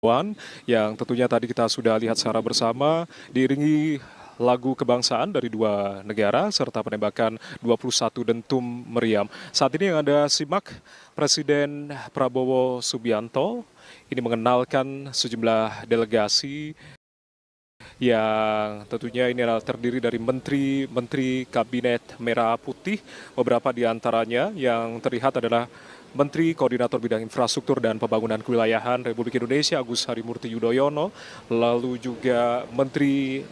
yang tentunya tadi kita sudah lihat secara bersama diiringi lagu kebangsaan dari dua negara serta penembakan 21 dentum meriam. Saat ini yang Anda simak Presiden Prabowo Subianto ini mengenalkan sejumlah delegasi yang tentunya ini adalah terdiri dari menteri-menteri Kabinet Merah Putih. Beberapa di antaranya yang terlihat adalah Menteri Koordinator Bidang Infrastruktur dan Pembangunan Kewilayahan Republik Indonesia Agus Harimurti Yudhoyono, lalu juga Menteri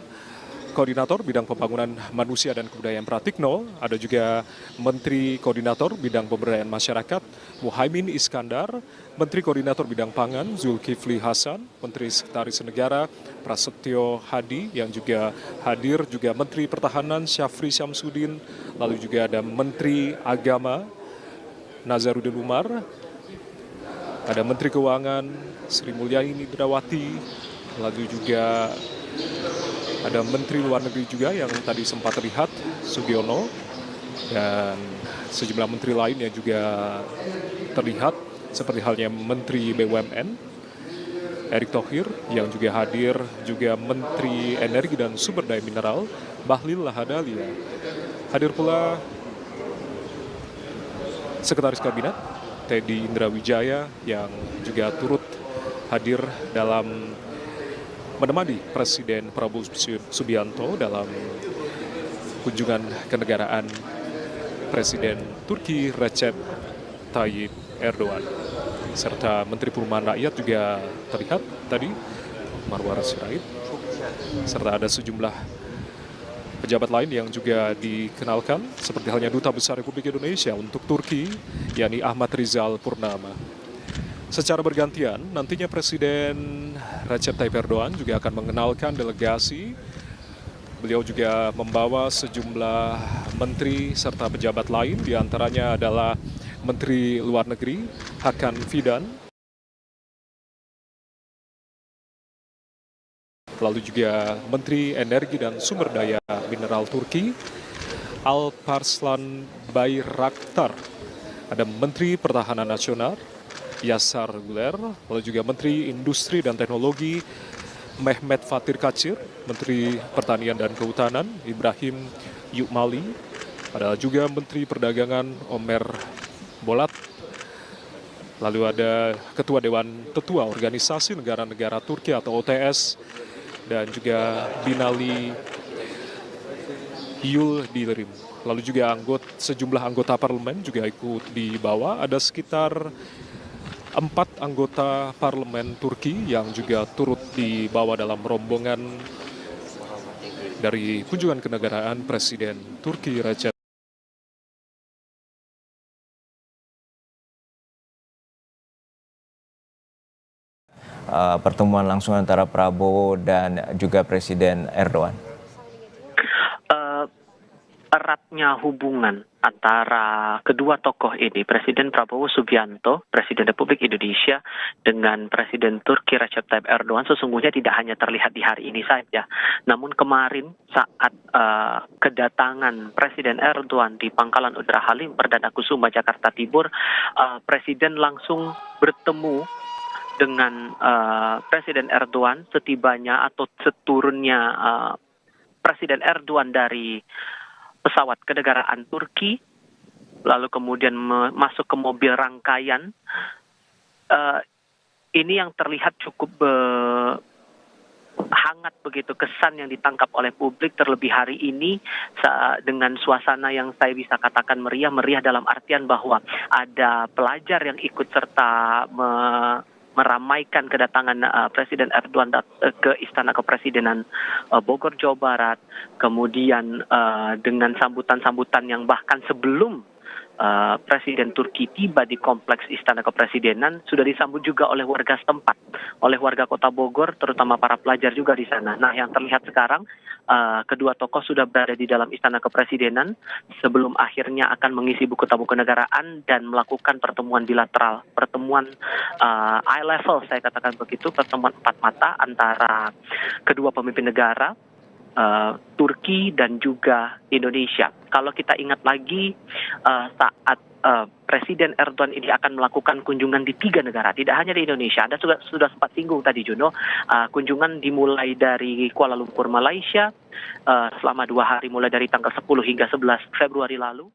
Koordinator Bidang Pembangunan Manusia dan Kebudayaan Pratikno, ada juga Menteri Koordinator Bidang Pemberdayaan Masyarakat Muhaimin Iskandar, Menteri Koordinator Bidang Pangan Zulkifli Hasan, Menteri Sekretaris Negara Prasetyo Hadi yang juga hadir, juga Menteri Pertahanan Syafri Syamsuddin, lalu juga ada Menteri Agama Nazarudin Umar, ada Menteri Keuangan Sri Mulyani Indrawati, lalu juga ada Menteri Luar Negeri juga yang tadi sempat terlihat, Sugiono, dan sejumlah menteri lain yang juga terlihat, seperti halnya Menteri BUMN, Erick Thohir yang juga hadir, juga Menteri Energi dan Sumber Daya Mineral, Bahlil Lahadalia. Hadir pula Sekretaris Kabinet, Teddy Indrawijaya yang juga turut hadir dalam menemani Presiden Prabowo Subianto dalam kunjungan kenegaraan Presiden Turki Recep Tayyip Erdogan. Serta Menteri Perumahan Rakyat juga terlihat tadi, Marwar Sirait, serta ada sejumlah pejabat lain yang juga dikenalkan, seperti halnya Duta Besar Republik Indonesia untuk Turki, yakni Ahmad Rizal Purnama. Secara bergantian, nantinya Presiden Recep Tayyip Erdogan juga akan mengenalkan delegasi. Beliau juga membawa sejumlah menteri serta pejabat lain, diantaranya adalah Menteri Luar Negeri Hakan Fidan, lalu juga Menteri Energi dan Sumber Daya Mineral Turki Alparslan Bayraktar, ada Menteri Pertahanan Nasional Yasar Guler, lalu juga Menteri Industri dan Teknologi Mehmet Fatir Kacir, Menteri Pertanian dan Kehutanan Ibrahim Yukmali, ada juga Menteri Perdagangan Omer Bolat, lalu ada Ketua Dewan Tetua Organisasi Negara-Negara Turki atau OTS, dan juga Binali Yul Dilerim. Lalu juga sejumlah anggota parlemen juga ikut dibawa, ada sekitar 4 anggota parlemen Turki yang juga turut dibawa dalam rombongan dari kunjungan kenegaraan Presiden Turki Recep. Pertemuan langsung antara Prabowo dan juga Presiden Erdogan? Eratnya hubungan antara kedua tokoh ini, Presiden Prabowo Subianto, Presiden Republik Indonesia, dengan Presiden Turki Recep Tayyip Erdogan sesungguhnya tidak hanya terlihat di hari ini saja. Namun kemarin saat kedatangan Presiden Erdogan di Pangkalan Udara Halim Perdana Kusuma Jakarta Timur, Presiden langsung bertemu dengan Presiden Erdogan setibanya atau seturunnya Presiden Erdogan dari pesawat kenegaraan Turki, lalu kemudian masuk ke mobil rangkaian. Ini yang terlihat cukup hangat begitu kesan yang ditangkap oleh publik, terlebih hari ini dengan suasana yang saya bisa katakan meriah dalam artian bahwa ada pelajar yang ikut serta meramaikan kedatangan Presiden Erdogan ke Istana Kepresidenan Bogor, Jawa Barat. Kemudian dengan sambutan-sambutan yang bahkan sebelum Presiden Turki tiba di kompleks Istana Kepresidenan sudah disambut juga oleh warga setempat, oleh warga Kota Bogor, terutama para pelajar juga di sana. Nah, yang terlihat sekarang kedua tokoh sudah berada di dalam Istana Kepresidenan sebelum akhirnya akan mengisi buku tamu kenegaraan dan melakukan pertemuan bilateral, pertemuan eye level, saya katakan begitu, pertemuan empat mata antara kedua pemimpin negara. Turki dan juga Indonesia. Kalau kita ingat lagi saat Presiden Erdogan ini akan melakukan kunjungan di 3 negara, tidak hanya di Indonesia. Anda sudah sempat singgung tadi, Juno. Kunjungan dimulai dari Kuala Lumpur, Malaysia, selama 2 hari, mulai dari tanggal 10 hingga 11 Februari lalu.